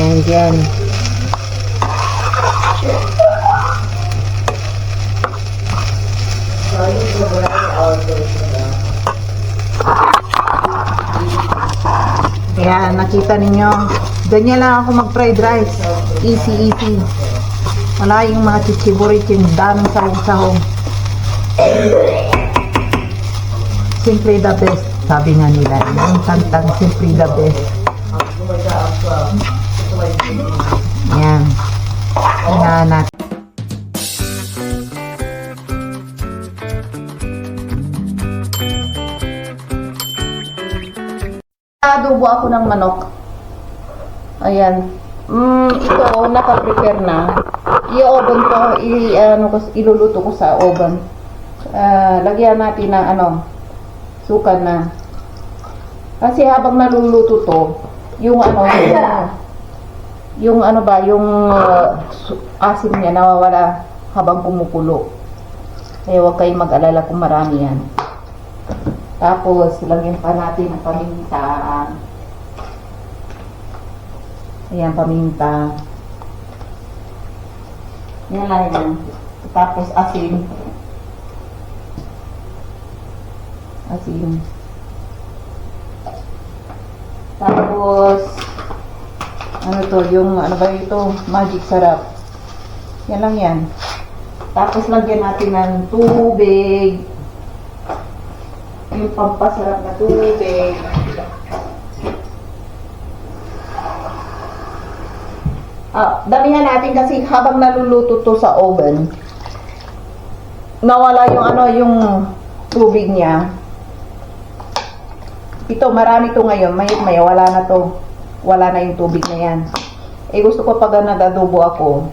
Yan, dyan. Ayan, nakita ninyo. Ganyan lang ako mag-fried rice. Easy, easy. Wala yung mga chichiburit, yung daming sahog-sahog. Simply the best. Sabi nga nila. Yung kantang simply the best. Ayan. Tingnan natin. Adobo ako ng manok. Ayan. Ito, naka-prepare na. I-oven ko, iluluto ko sa oven. Lagyan natin ng suka na. Kasi habang naluluto to, yung asim niya nawawala habang kumukulo. Kaya huwag kayong mag-alala kung marami yan. Tapos, lagyan pa natin ang paminta. Ayan, paminta. Yan lang yan. Tapos, asin. Asin. Tapos, ano ba ito? Magic sarap. Yan lang yan. Tapos, lagyan natin ng tubig. Yung pampasarap na tubig. Damihan natin kasi habang naluluto to sa oven, nawala yung tubig niya. Ito, marami to ngayon. Maya wala na to. Wala na yung tubig na yan. Gusto ko pag nag-adobo ako,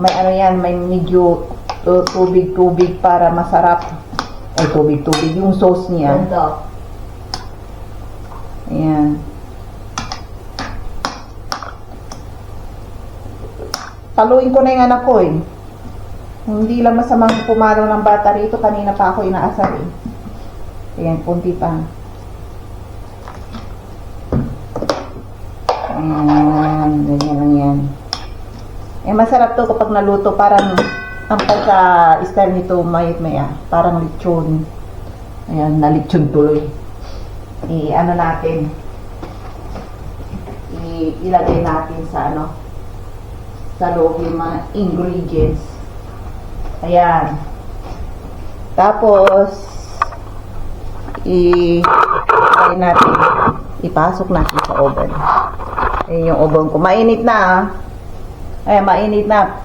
may medyo tubig para masarap. Tubig. Yung sauce niya. Ayan. Paluin ko na yung anak ko eh. Hindi lang masamang pumalo ng bata rito. Kanina pa ako inaasar eh. Ayan, punti pa. Ayan, ganyan lang yan. Masarap to kapag naluto. Parang ang pagka-style nito maya parang lechon. Ayan, na-lechon tuloy. Natin. Ilagay natin sa sa loob yung mga ingredients. Ayan. Tapos, ilagay natin. Ipasok natin sa oven. Ayan yung oven ko. Mainit na Ayan, mainit na.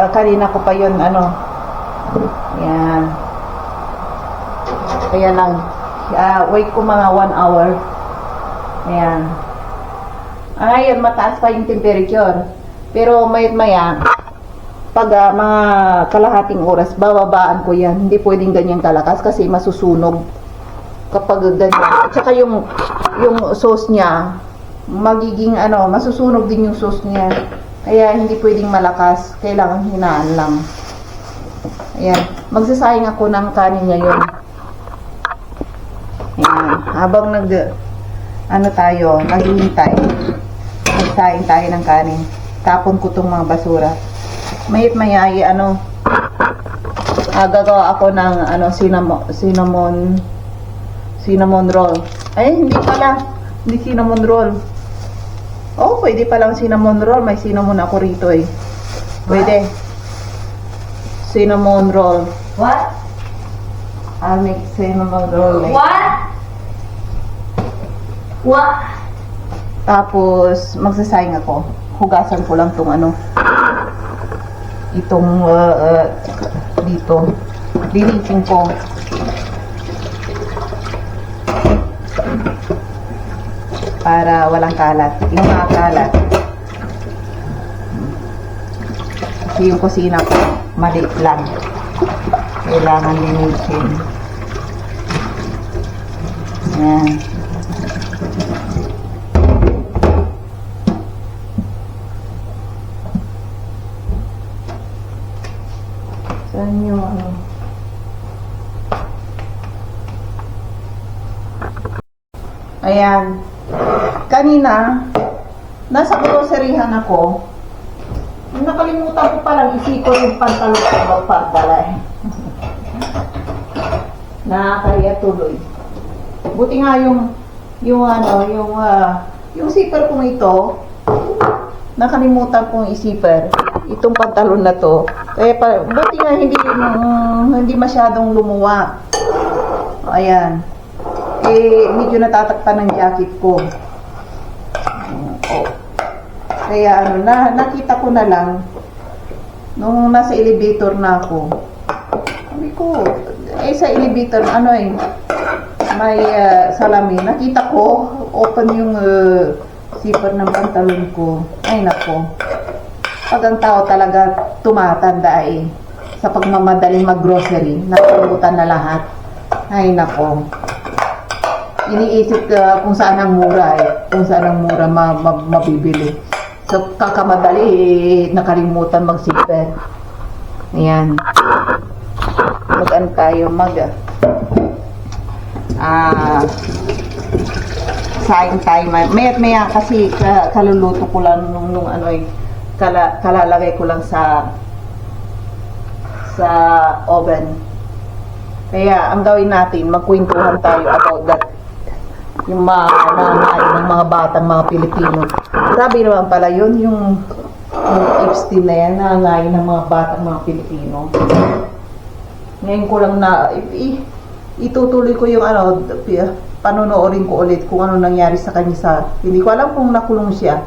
Kanina ko pa yun, Ayan. Ayan lang. Wait ko mga 1 hour. Ayan. Ngayon, mataas pa yung temperature. Pero maya, pag mga kalahating oras, bababaan ko yan. Hindi pwedeng ganyan kalakas kasi masusunog. Kapag ganyan. At saka yung sauce niya, magiging masusunog din yung sauce niya. Kaya hindi pwedeng malakas. Kailangan hinaan lang. Ayan. Magsasayang ako ng kanin ngayon. Ayan. Habang naghihintay. Magsaing tayo ng kanin. Tapon ko tong mga basura. Maya gagawa ako ng cinnamon roll. Hindi pala. Hindi cinnamon roll. Pwede palang cinnamon roll. May cinnamon ako rito eh. Pwede. Cinnamon roll. What? I'll make cinnamon roll. What? Tapos, magsasayang ako. Hugasan ko lang itong dito. Linisin ko. Para walang kalat. Yung mga kalat. Kasi yung kusina ko, maliit lang. Kailangan linisin. Ayan. Saan yung Ayan. Kanina, nasa groceryhan ako. Nakalimutan ko palang isipon yung pantalon ko magpagdala eh. Nakakaya tuloy. Buti nga yung zipper kong ito, nakalimutan kong i-zipper itong pantalon na to. Kaya buti nga hindi masyadong lumuwa. Ayan. Medyo natatakpan ng jacket ko. Kaya nakita ko na lang nung nasa elevator na ako. Sabi ko, sa elevator may salamin. Nakita ko open yung zipper ng pantalon ko. Ay nako. Pag ang tao talaga tumatanda sa pagmamadaling mag-grocery, nakalimutan na lahat. Ay nako. Iniisip kung saan ang mura kung saan ang mura mabibili. So, kakamadali, nakalimutan mag-zipper. Ayan. Mag-ano tayo, saing tayo. Maya kasi kaluluto ko lang kalalagay ko lang sa oven. Kaya, ang gawin natin, magkwentuhan tayo about that. Yung ng mga batang mga Pilipino. Grabe naman pala yun, yung Epstein na yan, nangangain ng mga batang mga Pilipino. Ngayon ko lang itutuloy ko yung panonoorin ko ulit kung ano nangyari sa kanya hindi ko alam kung nakulong siya.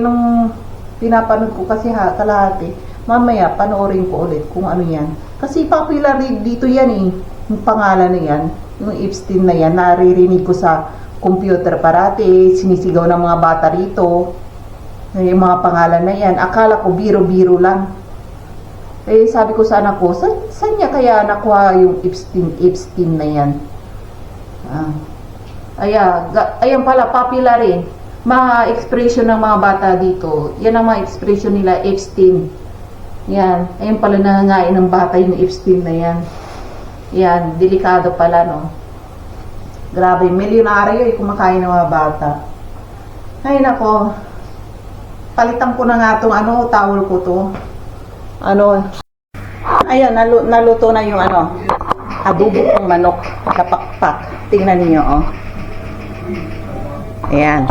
Nung pinapanood ko kasi kalahati, mamaya panoorin ko ulit kung ano yan. Kasi popular dito yan yung pangalan na yan. Yung Epstein na yan, naririnig ko sa computer parati, sinisigaw ng mga bata rito. Yung mga pangalan na yan, akala ko biro-biro lang. Sabi ko sa anak ko, saan niya kaya nakuha yung Epstein na yan? Ayan pala, popular mga expression ng mga bata dito. Yan ang mga expression nila, Epstein. Yan, ayan pala nangangain ng bata yung Epstein na yan. Yan, delikado pala, no? Grabe, milyonaryo kumakain ng mga bata. Ay, nako. Palitan ko na nga itong towel ko to. Ayun, naluto na yung adobo ng manok. Kapakpak. Tingnan niyo, oh. Ayan.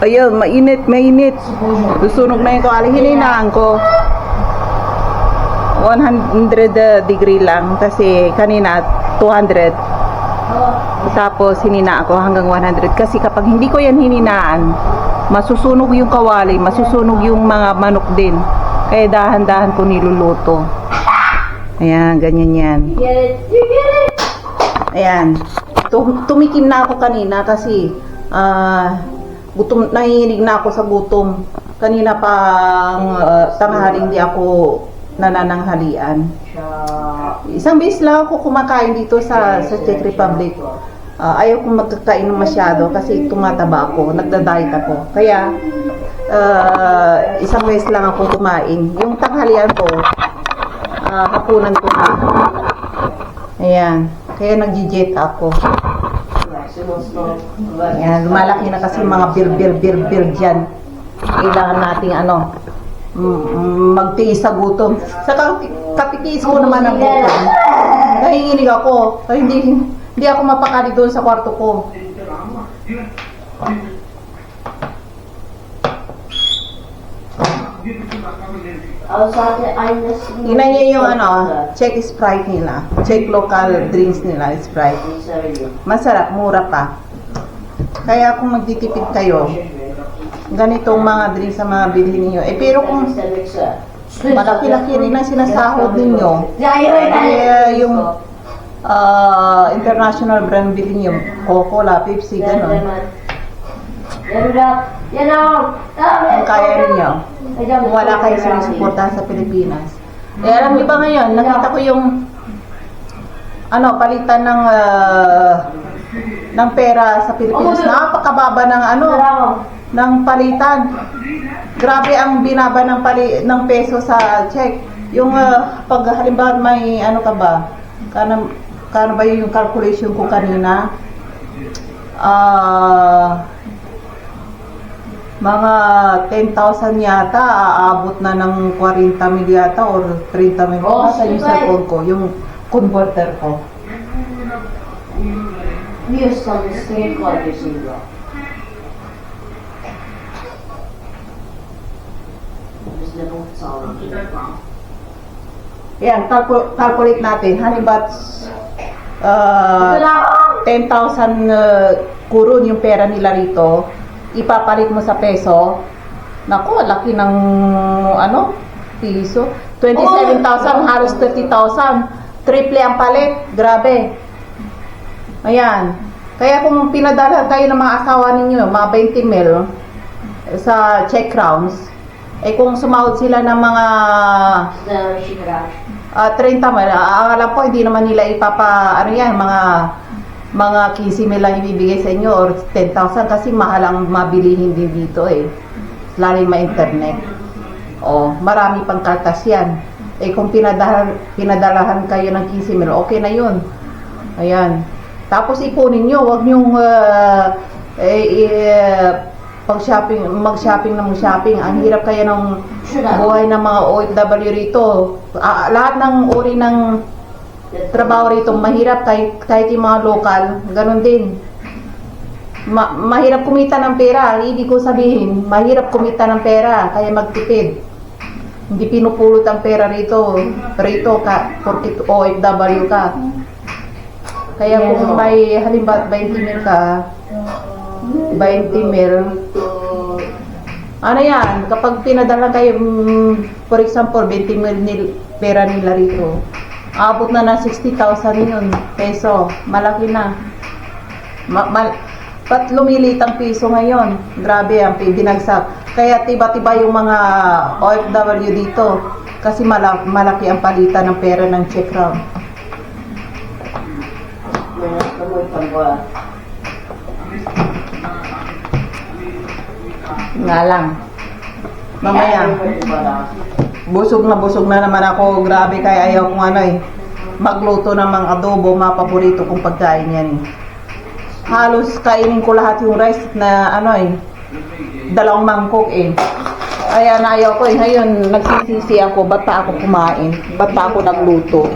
Ayun, mainit. Susunog na yung kawali. Hininaan ko. 100 degree lang kasi kanina 200. Tapos hinina ako hanggang 100 kasi kapag hindi ko yan hininaan, masusunog yung kawali, masusunog yung mga manok din. Kaya dahan-dahan ko niluluto. Ayan, ganyan yan. Ayan. Tumikim na ako kanina kasi nahihinig na ako sa gutom. Kanina pang tanghaling di ako nanananghalian. Isang beses lang ako kumakain dito sa Czech Republic. Ayaw kong magkakain masyado kasi tumataba ako, nagda-diet ako. Kaya isang beses lang ako kumain. Yung tanghalian ko, hapunan ko na. Ayan. Kaya nag-jet ako. Ayan, lumalaki na kasi mga bir dyan. Kailangan nating magtiis sa gutom. Sa kapitiis ko naman ang gutom. Nahinginig ako. Kaya hindi ako mapakali doon sa kwarto ko. Tingnan niyo yung Czech Sprite nila. Czech local drinks nila, Sprite. Masarap, mura pa. Kaya kung magtitipid kayo, ganitong mga drinks sa mga bilhin niyo. Pero kung malaki-laki rin ang sinasahod ninyo, yung international brand bilhin niyo, Coca-Cola, Pepsi, gano'n. Ang kaya ninyo. Kung wala kayo sinusuportahan sa Pilipinas. Alam niyo ba ngayon, nakita ko yung palitan ng pera sa Pilipinas. Napakababa ng palitan. Grabe ang binaba ng peso sa Czech. Yung pag halimbawa may kano ba yung calculation ko kanina? mga 10,000 yata, aabot na ng 40 mil yata or 30 mil. Oh, Nasa yung super. cellphone ko, yung converter ko. Just on the screen call receiver. Just the both sound. Yan, calculate natin. Halimbawa, 10,000 kurun yung pera nila rito, ipapalit mo sa peso. Naku, laki ng piso. 27,000, halos 30,000. Triple ang palit. Grabe. Ayan. Kaya kung pinadala kayo ng mga asawa ninyo, mga 20 mil sa check rounds, kung sumahod sila ng mga The Shikara. 30 mil, alam ko hindi naman nila mga 15 mil lang ibibigay sa inyo or 10,000 kasi mahal ang mabilihin din dito lalo yung internet. Marami pang kaltas yan. Kung pinadalahan kayo ng 15 mil, okay na yun. Ayan. Tapos ipunin nyo, wag nyong mag-shopping na mag-shopping. Ang hirap kaya ng buhay ng mga OFW rito. Lahat ng uri ng trabaho rito mahirap, kahit yung mga lokal, ganun din. Mahirap kumita ng pera. Ibig ko sabihin, mahirap kumita ng pera, kaya magtipid. Hindi pinupulot ang pera rito ka, porque OFW ka. Kaya kung may halimbawa 20 mil ka, 20 mil, ano yan, kapag pinadala kayo, for example, 20 mil pera nila rito, abot na ng 60,000 yun, peso, malaki na. Pat lumilit ang piso ngayon, grabe ang binagsak. Kaya tiba-tiba yung mga OFW dito, kasi malaki ang palitan ng pera ng check round. Nga lang. Mamaya, busog na naman ako. Grabe, kaya ayaw kong magluto ng mga adobo, mga paborito kong pagkain yan. Halos kainin ko lahat yung rice na 2 mangkok Kaya ayaw ko Ngayon, nagsisisi ako, ba't pa ako kumain? Ba't pa ako nagluto?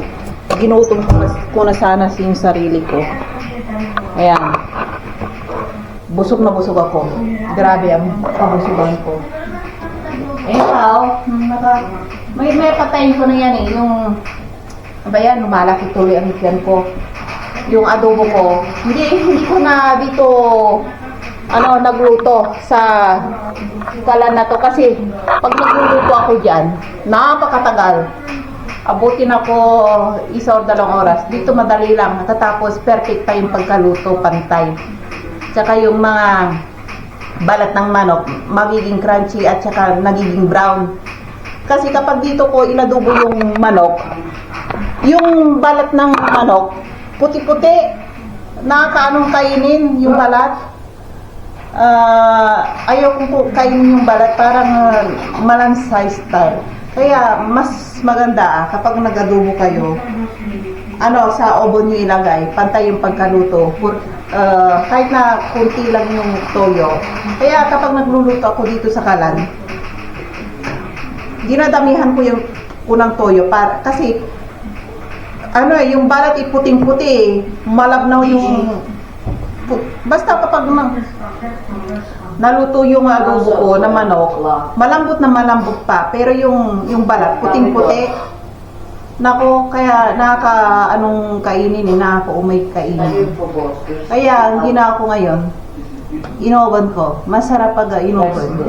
Ginutom ko na sana yung sarili ko. Ayan. Busog na busog ako. Grabe ang kabusugan ko. May patayin ko na yan yung lumalaki tuloy ang hikyan ko. Yung adobo ko, hindi ko na dito nagluto sa kalan na to kasi pag nagluluto ako dyan, napakatagal. Abutin ako 1 or 2 oras. Dito madali lang, natatapos perfect pa yung pagkaluto, pantay. Tsaka yung mga balat ng manok, magiging crunchy at tsaka nagiging brown. Kasi kapag dito ko inadubo yung manok, yung balat ng manok, puti-puti, nakakaanong kainin yung balat. Ayaw kong kainin yung balat, parang malansay style. Kaya mas maganda kapag nag-adobo kayo, sa oven nyo ilagay, pantay yung pagkaluto. Kahit na kunti lang yung toyo. Kaya kapag nagluluto ako dito sa kalan, dinadamihan ko yung unang toyo kasi yung balat puting-puti, malabnaw yung basta kapag naluto yung adobo ko na manok, malambot na malambot pa, pero yung balat puting-puti. Nako, kaya kainin nakakaumay kainin. Kaya ang ginawa ko ngayon, inoven ko. Masarap pag inoven.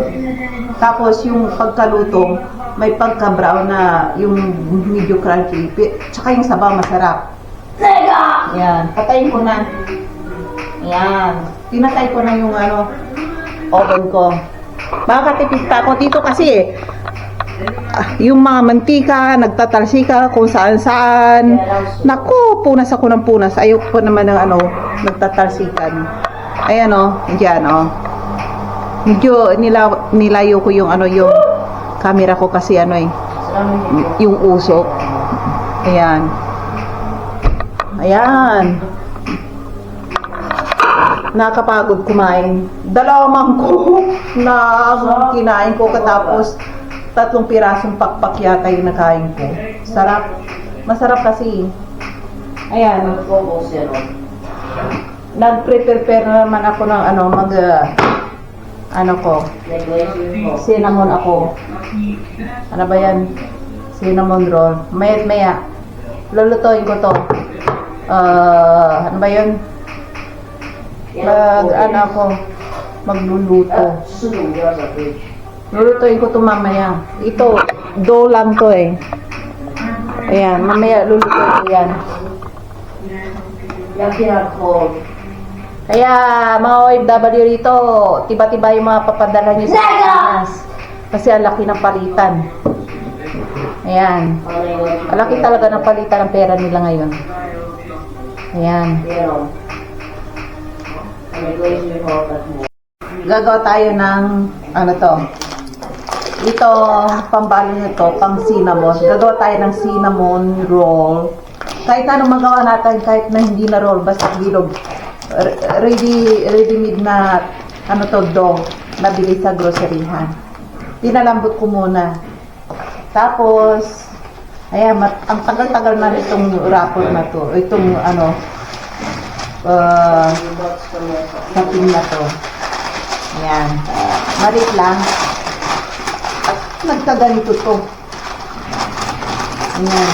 Tapos yung pagkaluto, may pagka-brown na yung medyo crunchy. Tsaka yung sabaw masarap. Yan, patayin ko na. Yan, pinatay ko na yung oven ko. Makakatipid pa ako dito kasi yung mga mantika, nagtatalsika kung saan-saan. Naku, punas ako ng punas. Ayoko po naman ng nagtatalsikan. Ayan dyan medyo nilayo ko yung yung camera ko kasi yung usok. Ayan. Ayan. nakapagod kumain. Dalawang mangkok na kinain ko katapos 3 pirasong pakpak yata yung nakain ko. Sarap. Masarap kasi. Ayan. Focus yan, oh. Nag-prepare na naman ako ng cinnamon ako. Ano ba yan? Cinnamon roll. Maya. Lulutuin ko to. Ano ba yun? Magluluto. Sunog yan sa fridge. Lulutuin ko to mamaya. Ito, dough lang to eh. Ayan, mamaya lulutuin ko yan. Yan pinag-cold. Kaya mga OFW rito, tiba-tiba yung mga papadala nyo sa Pilipinas. Kasi ang laki ng palitan. Ayan. Ang laki talaga ng palitan ng pera nila ngayon. Ayan. Pero, glaze yung hot at mo. Gagawa tayo ng, ito, pambalo nito, pang cinnamon. Gagawa tayo ng cinnamon roll. Kahit anong magawa natin, kahit na hindi na roll, basta bilog. Ready-made na, dough, nabili sa groceryhan. Pinalambot ko muna. Tapos, ayan, ang tagal-tagal na itong wrapper na to. Itong, sapin na to. Ayan. Marit lang. At nagkaganito to. Ayan.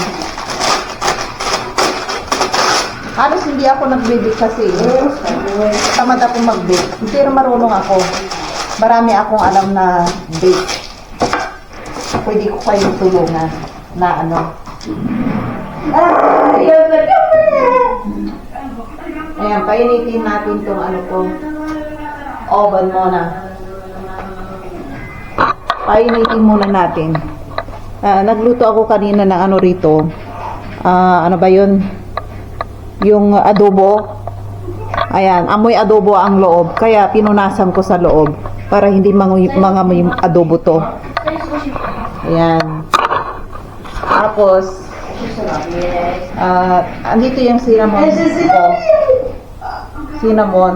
Halos hindi ako nag-bake kasi. Tamad ako mag-bake. Pero marunong ako. Marami akong alam na bake. Pwede ko kayo tulungan na Ayan, painitin natin itong oven muna. Painitin muna natin. Nagluto ako kanina ng rito. Ano ba yun? Yung adobo. Ayan, amoy adobo ang loob. Kaya pinunasan ko sa loob para hindi mangamoy yung adobo to. Ayan. Tapos, andito yung cinnamon ko. Cinnamon.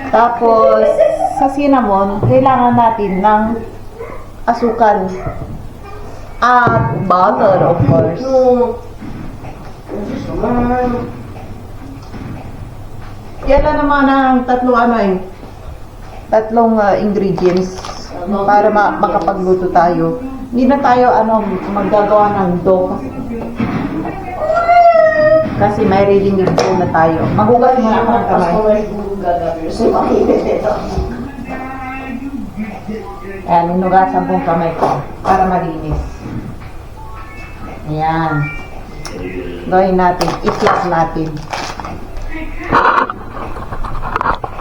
Tapos, sa cinnamon, kailangan natin ng asukal. At butter, of course. Yan lang naman ang tatlong ingredients para makapagluto tayo. Hindi na tayo maggagawa ng dough kasi may ready-made dough na tayo. Magugas mo na ang kamay. Ayan, inugasan pong kamay ko para malinis. Ayan. Gawin natin, i-flat natin.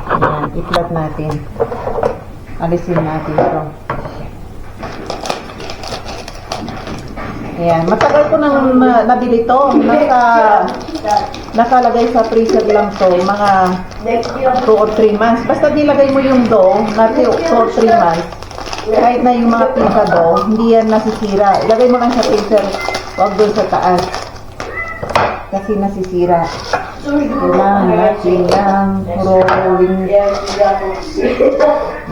Ayan, i-flat natin. Alisin natin ito. Ayan, matagal ko nang nabili ito. Nakalagay sa freezer lang to, mga 2 or 3 months. Basta dilagay mo yung dough na 2 or 3 months. Kahit na yung mga pizza dough, hindi yan nasisira. Ilagay mo lang sa freezer, huwag doon sa taas. Kasi nasisira. Kailangan natin ng rolling.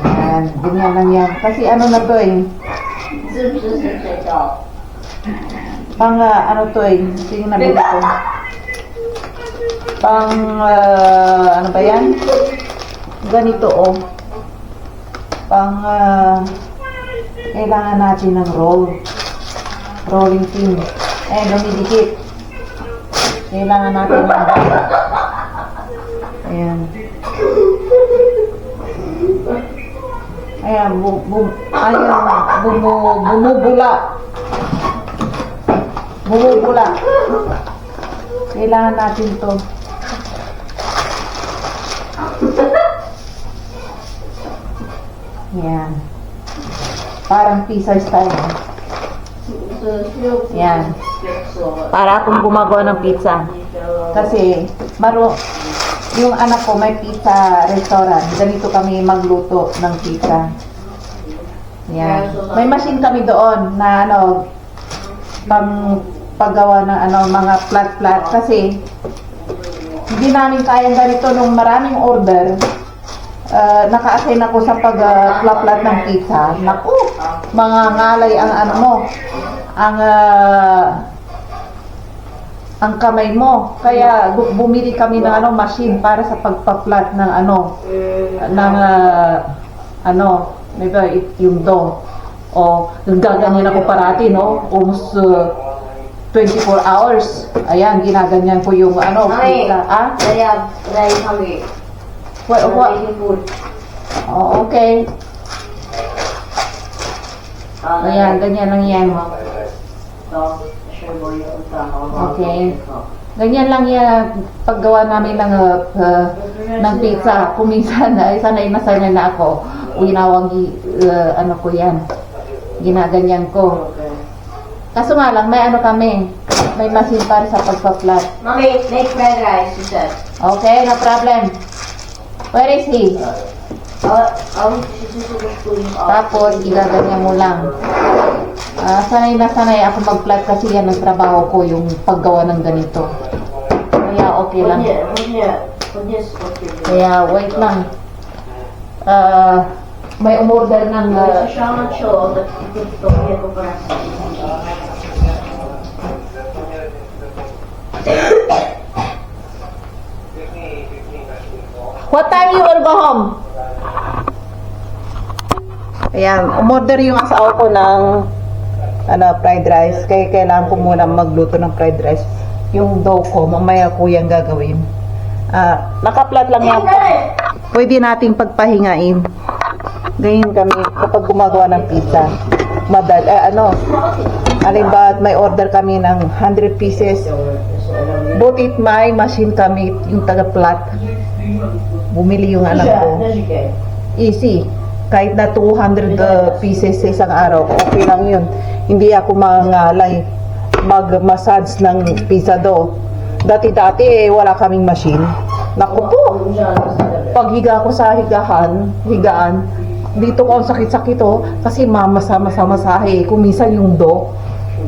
Ayan, ganyan lang yan. Kasi na to eh. Pang to eh. Ito yung nabili ko. Pang ano ba yan? Ganito oh. Pang kailangan natin ng rolling pin. Lumidikit. Kailangan natin ng ayan. Ayan, bumubula. Kailangan natin to. Ayan. Parang pizza style. Ayan. Para akong gumagawa ng pizza. Kasi, yung anak ko may pizza restaurant. Ganito kami magluto ng pizza. Yan. May machine kami doon na paggawa ng mga flat. Kasi, hindi namin kayang ganito nung maraming order. Naka-assign ako sa pag-plat ng pizza. Naku, mga ngalay ang ano mo, ang kamay mo. Kaya bumili kami ng machine para sa pagpa-plat ng yung dough. O, gaganyan ako parati, no? Almost 24 hours. Ayan, ginaganyan ko yung Mami, pizza. very hungry. What? Making food. Oh, okay. Ayan, ganyan lang yan. Okay. Ganyan lang yan paggawa namin ng pizza. Kung minsan, sanay na sanay na ako. Ginawang ko yan. Ginaganyan ko. Kaso nga lang, may machine para sa pagpa-flat. Mommy, make fried rice, she said. Okay, no problem. Where is he? Tapos, igaganyan mo lang. Sanay na sanay ako mag-flat kasi yan ang trabaho ko, yung paggawa ng ganito. Kaya okay lang. Kaya wait lang. May umorder ng... What time you will go home? Ayan, umorder yung asawa ko ng fried rice. Kaya kailangan ko muna magluto ng fried rice. Yung dough ko, mamaya ko yung gagawin. Nakaplat lang yan. Pwede nating pagpahingain. Ganyan kami kapag gumagawa ng pizza. Halimbawa may order kami ng 100 pieces. Butit may machine kami, yung taga-plat. Bumili yung anak ko. Easy. Kahit na 200 pieces sa isang araw, okay lang yun. Hindi ako mangalay mag-massage ng pizza dough. Dati wala kaming machine. Naku po, paghiga ko sa higaan, dito ko ang sakit-sakit kasi masahe. Kung minsan yung dough,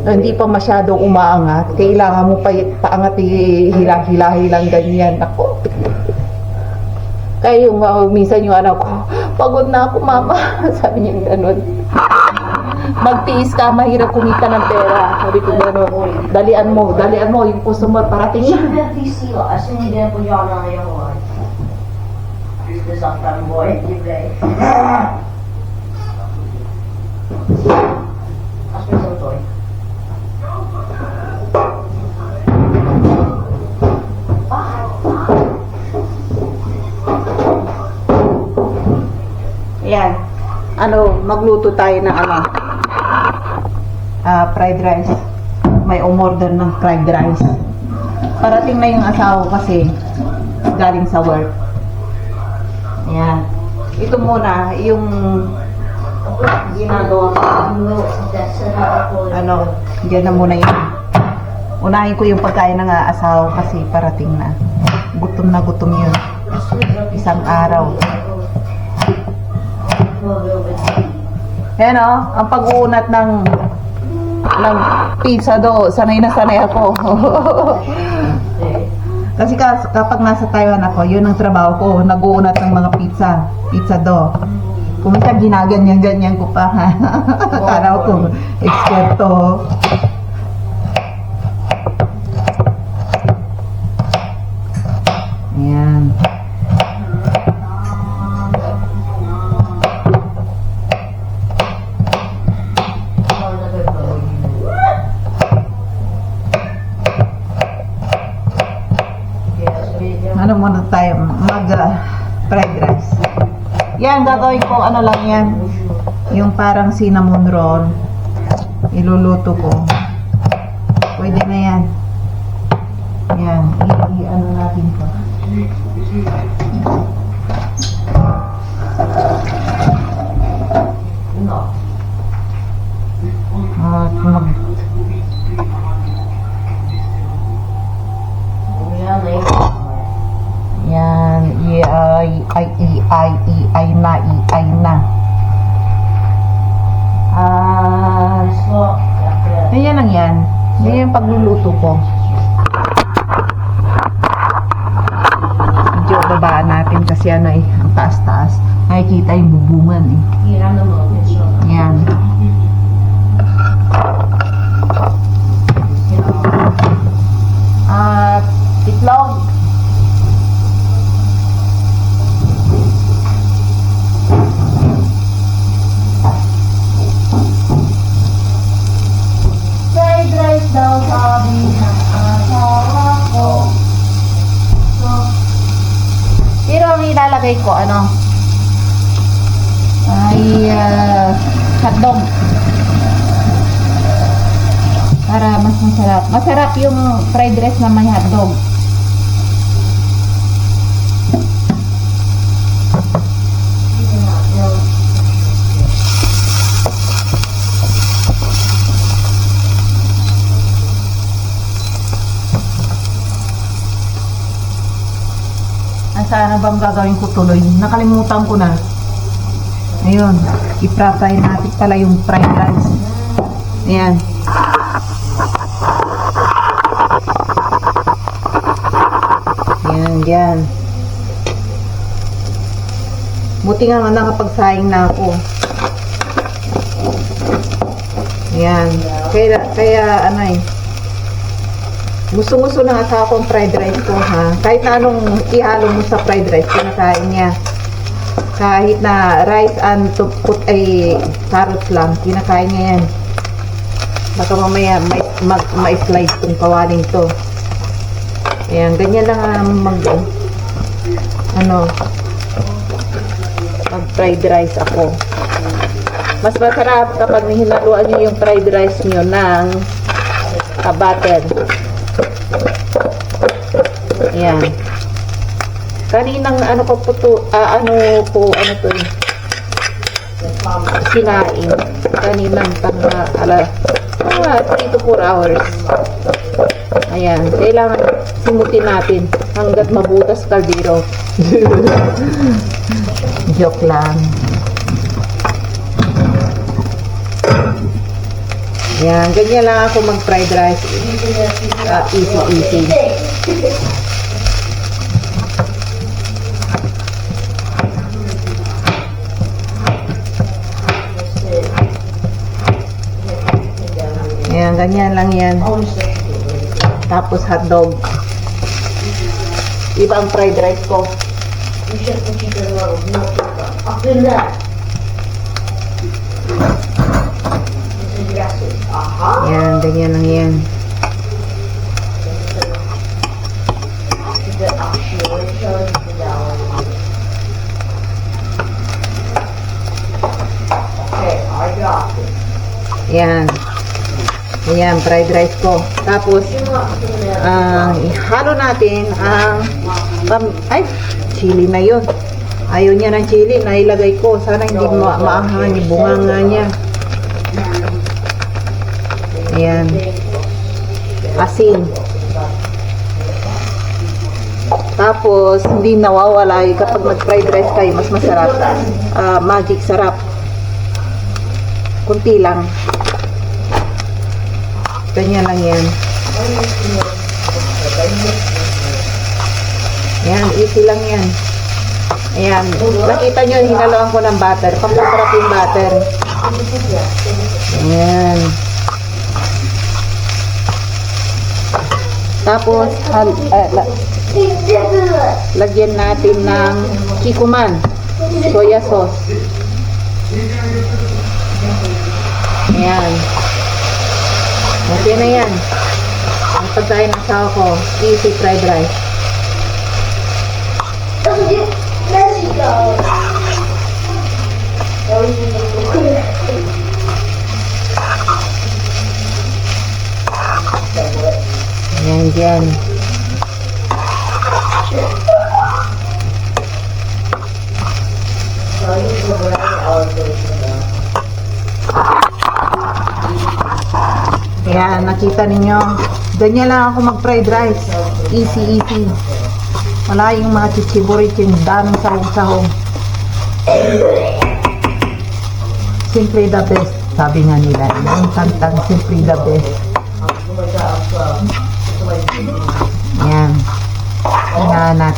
hindi pa masyadong umaangat. Kailangan mo paangat, hilahilahi lang ganyan. Naku. Kaya yung minsan yung anak ko, pagod na ako mama. Sabi niya gano'n. Magtiis ka, mahirap kumita ng pera. Sabi ko gano'n, dalian mo, yung customer parating na. Ayan. Magluto tayo ng fried rice. May umorder ng fried rice. Parating na yung asawa kasi galing sa work. Ayan. Ito muna, yung ginagawa ko. Diyan na muna yun. Unahin ko yung pagkain ng asawa kasi parating na. Gutom yun. Isang araw. Ayan ang pag-uunat ng pizza dough, sanay na sanay ako. Kasi kapag nasa Taiwan ako, yun ang trabaho ko, nag-uunat ng mga pizza dough. Kung minsan ginaganyan ko pa. Akala ko eksperto. Ayan. Muna tayo fried rice. Yan, gagawin ko lang yan. Yung parang cinnamon roll. Iluluto ko. Pwede na yan. Yan, natin ko. Yan, i-ay na. Ganyan lang yan. Ganyan yung pagluluto ko. bababaan natin kasi ano eh, ang taas-taas. Nakikita yung bubungan eh. Hiram na mo. Yan. At itlog. Fried rice daw sabi ng asawa ko. Pero ang ilalagay ko, ano, ay hotdog. Para mas masarap. Masarap yung fried rice na may hotdog. Sana bang gagawin ko tuloy? Nakalimutan ko na. Ayun, i-fry natin pala yung fried rice. Ayan. Ayan, yan. Buti nga nakapagsaing na ako. Ayan. Kaya ano eh. Gusto na asawa ko ang fried rice ko, ha. Kahit na anong ihalo mo sa fried rice, kinakain niya. Kahit na rice and put ay carrots lang, kinakain niya yan. Baka mamaya ma-slice tong kawaling to. Ayan, ganyan lang mag fried rice ako. Mas masarap kapag hinaluan niyo yung fried rice niyo ng butter. Ayan. Kaninang ano ko po to, ano to eh. Sinain. Kaninang 3 to 4 hours. Ayan. Kailangan simutin natin hanggat mabutas kaldero. Joke lang. Ayan. Ganyan lang ako mag fried rice. Easy. Ayan, ganyan lang yan. Tapos hotdog. Iba ang fried rice ko. Ayan, ganyan lang yan. Ayan. Ayan, fried rice ko. Tapos, ihalo natin ang chili na yun. Ayaw niya ng chili, nailagay ko. Sana hindi maanghang yung bunganga niya. Ayan. Asin. Tapos, hindi nawawala kapag mag-fried rice kayo, mas masarap. Magic sarap. Kunti lang. Ganyan lang yan. Ayan, easy lang yan. Ayan, nakita nyo, hinaluan ko ng butter. Pampasarap yung butter. Ayan. Tapos, lagyan natin ng kikuman, soya sauce. Ayan. Okay na yan. Ang pagkain ng asawa ko, easy fried rice. Ayan dyan. Ayan, nakita ninyo. Ganyan lang ako mag-fried rice. Easy. Wala yung mga chichiburit, yung daming sahog-sahog. Simply the best, sabi nga nila. Yung kantang simply the best. Ayan. Tingnan natin.